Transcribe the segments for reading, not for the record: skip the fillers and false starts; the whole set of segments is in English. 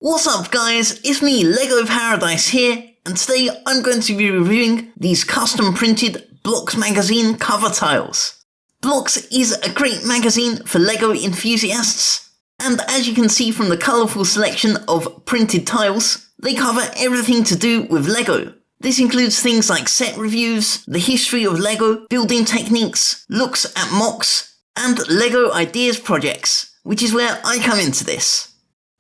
What's up guys, it's me Lego Paradise here, and today I'm going to be reviewing these custom printed Blocks magazine cover tiles. Blocks is a great magazine for Lego enthusiasts, and as you can see from the colourful selection of printed tiles, they cover everything to do with Lego. This includes things like set reviews, the history of Lego, building techniques, looks at mocks, and Lego ideas projects, which is where I come into this.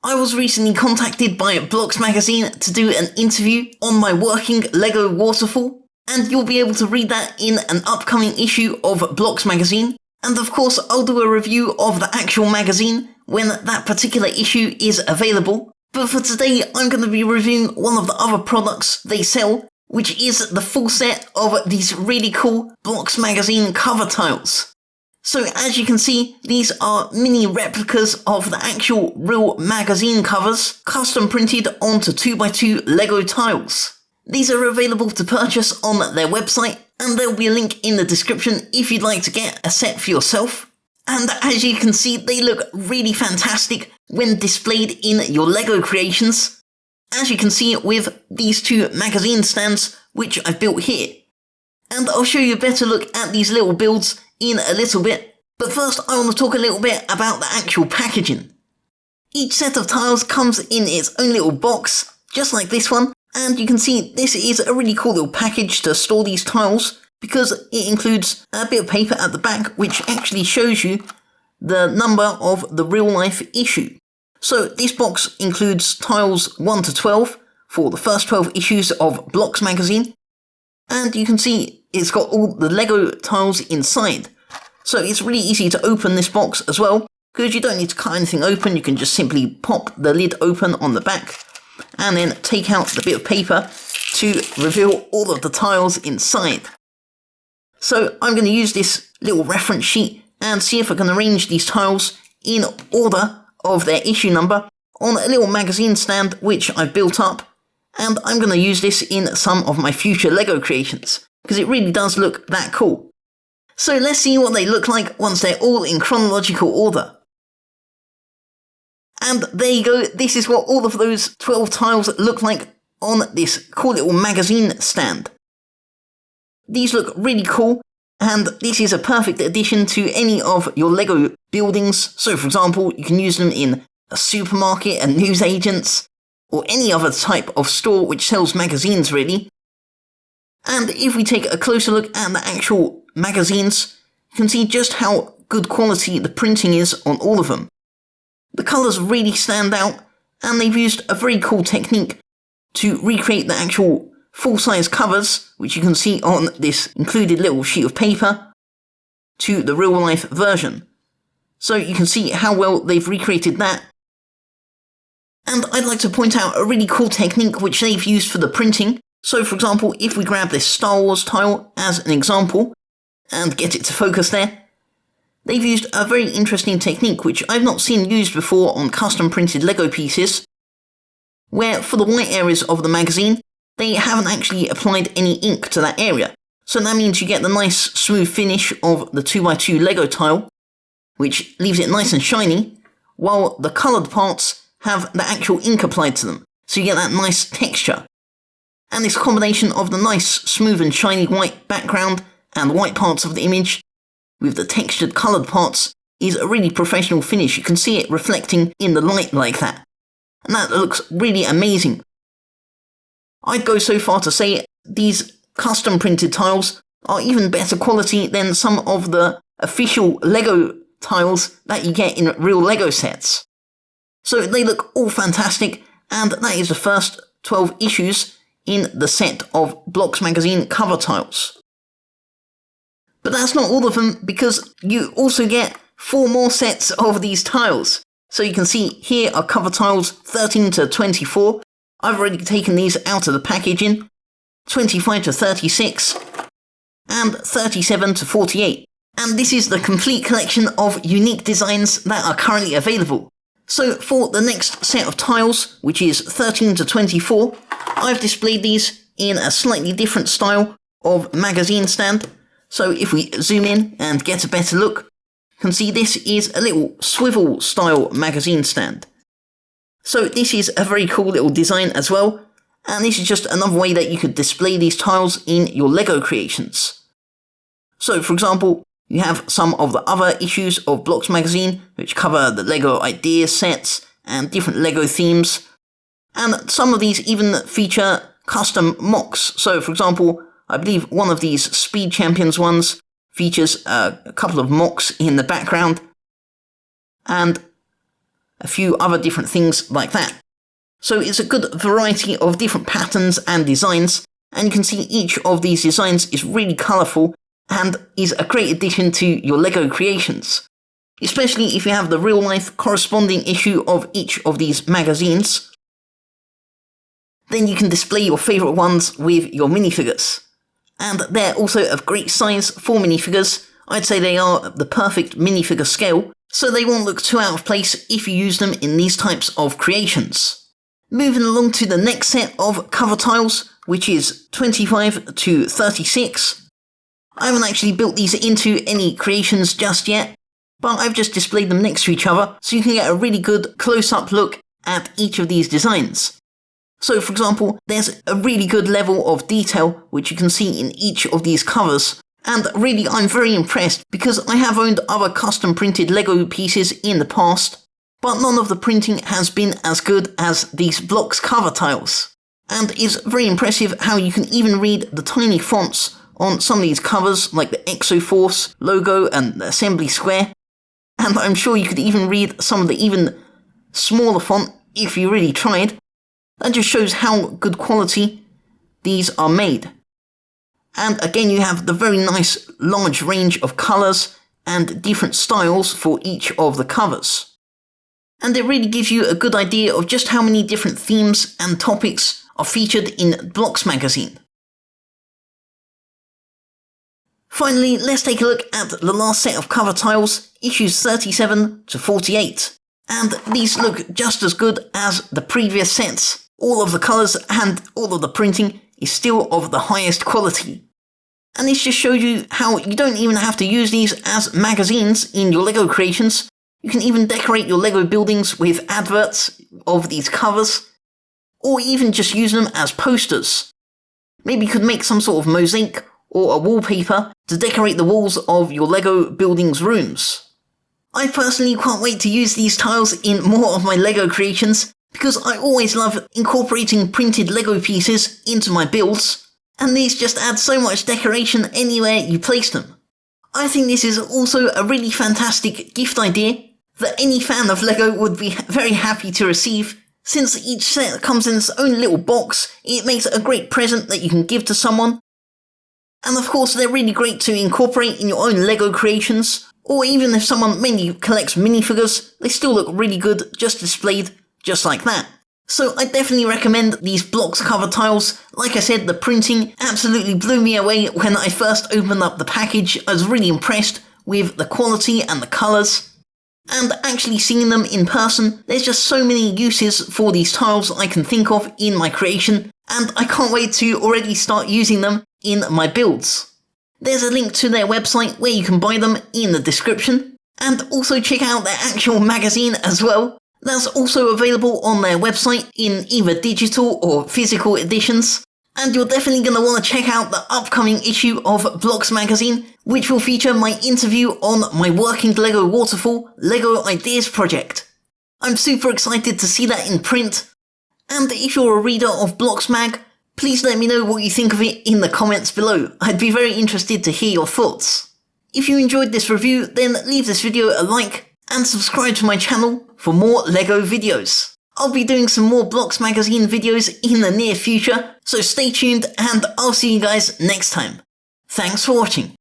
I was recently contacted by Blocks magazine to do an interview on my working Lego waterfall, and you'll be able to read that in an upcoming issue of Blocks magazine. And of course, I'll do a review of the actual magazine when that particular issue is available. But for today, I'm going to be reviewing one of the other products they sell, which is the full set of these really cool Blocks magazine cover tiles. So as you can see, these are mini replicas of the actual real magazine covers, custom printed onto 2x2 Lego tiles. These are available to purchase on their website, and there'll be a link in the description if you'd like to get a set for yourself. And as you can see, they look really fantastic when displayed in your Lego creations, as you can see with these two magazine stands which I've built here. And I'll show you a better look at these little builds in a little bit, but first I want to talk a little bit about the actual packaging. Each set of tiles comes in its own little box, just like this one, and you can see this is a really cool little package to store these tiles, because it includes a bit of paper at the back which actually shows you the number of the real life issue. So this box includes tiles 1 to 12 for the first 12 issues of Blocks magazine, and you can see it's got all the Lego tiles inside. So it's really easy to open this box as well, because you don't need to cut anything open. You can just simply pop the lid open on the back and then take out the bit of paper to reveal all of the tiles inside. So I'm going to use this little reference sheet and see if I can arrange these tiles in order of their issue number on a little magazine stand which I've built up, and I'm going to use this in some of my future Lego creations, because it really does look that cool. So let's see what they look like once they're all in chronological order. And there you go, this is what all of those 12 tiles look like on this cool little magazine stand. These look really cool, and this is a perfect addition to any of your Lego buildings. So for example, you can use them in a supermarket and newsagents, or any other type of store which sells magazines really. And if we take a closer look at the actual magazines, you can see just how good quality the printing is on all of them. The colours really stand out, and they've used a very cool technique to recreate the actual full-size covers, which you can see on this included little sheet of paper, to the real-life version. So you can see how well they've recreated that. And I'd like to point out a really cool technique which they've used for the printing. So for example, if we grab this Star Wars tile as an example, and get it to focus there, they've used a very interesting technique which I've not seen used before on custom printed Lego pieces, where for the white areas of the magazine, they haven't actually applied any ink to that area. So that means you get the nice smooth finish of the 2x2 Lego tile, which leaves it nice and shiny, while the coloured parts have the actual ink applied to them, so you get that nice texture. And this combination of the nice smooth and shiny white background and white parts of the image with the textured coloured parts is a really professional finish. You can see it reflecting in the light like that, and that looks really amazing. I'd go so far to say these custom printed tiles are even better quality than some of the official Lego tiles that you get in real Lego sets. So they look all fantastic, and that is the first 12 issues in the set of Blocks magazine cover tiles. But that's not all of them, because you also get 4 more sets of these tiles. So you can see here are cover tiles 13 to 24. I've already taken these out of the packaging. 25 to 36 and 37 to 48. And this is the complete collection of unique designs that are currently available. So for the next set of tiles, which is 13 to 24, I've displayed these in a slightly different style of magazine stand. So if we zoom in and get a better look, you can see this is a little swivel style magazine stand. So this is a very cool little design as well, and this is just another way that you could display these tiles in your LEGO creations. So for example, you have some of the other issues of Blocks magazine, which cover the LEGO idea sets and different LEGO themes, and some of these even feature custom mocks. So for example, I believe one of these Speed Champions ones features a couple of mocks in the background, and a few other different things like that. So it's a good variety of different patterns and designs, and you can see each of these designs is really colourful and is a great addition to your LEGO creations. Especially if you have the real-life corresponding issue of each of these magazines, then you can display your favourite ones with your minifigures. And they're also of great size for minifigures. I'd say they are the perfect minifigure scale, so they won't look too out of place if you use them in these types of creations. Moving along to the next set of cover tiles, which is 25 to 36. I haven't actually built these into any creations just yet, but I've just displayed them next to each other so you can get a really good close-up look at each of these designs. So for example, there's a really good level of detail which you can see in each of these covers, and really I'm very impressed because I have owned other custom printed LEGO pieces in the past, but none of the printing has been as good as these Blocks cover tiles. And it's very impressive how you can even read the tiny fonts on some of these covers, like the Exoforce logo and the Assembly Square, and I'm sure you could even read some of the even smaller font if you really tried. That just shows how good quality these are made. And again, you have the very nice large range of colours and different styles for each of the covers. And it really gives you a good idea of just how many different themes and topics are featured in Blocks magazine. Finally, let's take a look at the last set of cover tiles, issues 37 to 48. And these look just as good as the previous sets. All of the colours and all of the printing is still of the highest quality. And this just shows you how you don't even have to use these as magazines in your LEGO creations. You can even decorate your LEGO buildings with adverts of these covers, or even just use them as posters. Maybe you could make some sort of mosaic or a wallpaper to decorate the walls of your LEGO buildings' rooms. I personally can't wait to use these tiles in more of my LEGO creations, because I always love incorporating printed LEGO pieces into my builds, and these just add so much decoration anywhere you place them. I think this is also a really fantastic gift idea that any fan of LEGO would be very happy to receive. Since each set comes in its own little box, it makes a great present that you can give to someone. And of course, they're really great to incorporate in your own LEGO creations, or even if someone mainly collects minifigures, they still look really good just displayed just like that. So I definitely recommend these Blocks cover tiles. Like I said, the printing absolutely blew me away when I first opened up the package. I was really impressed with the quality and the colours. And actually seeing them in person, there's just so many uses for these tiles I can think of in my creation, and I can't wait to already start using them in my builds. There's a link to their website where you can buy them in the description, and also check out their actual magazine as well. That's also available on their website in either digital or physical editions. And you're definitely going to want to check out the upcoming issue of Blocks magazine, which will feature my interview on my Working LEGO Waterfall LEGO Ideas project. I'm super excited to see that in print. And if you're a reader of Blocks mag, please let me know what you think of it in the comments below. I'd be very interested to hear your thoughts. If you enjoyed this review, then leave this video a like and subscribe to my channel for more LEGO videos. I'll be doing some more Blocks magazine videos in the near future, so stay tuned and I'll see you guys next time. Thanks for watching.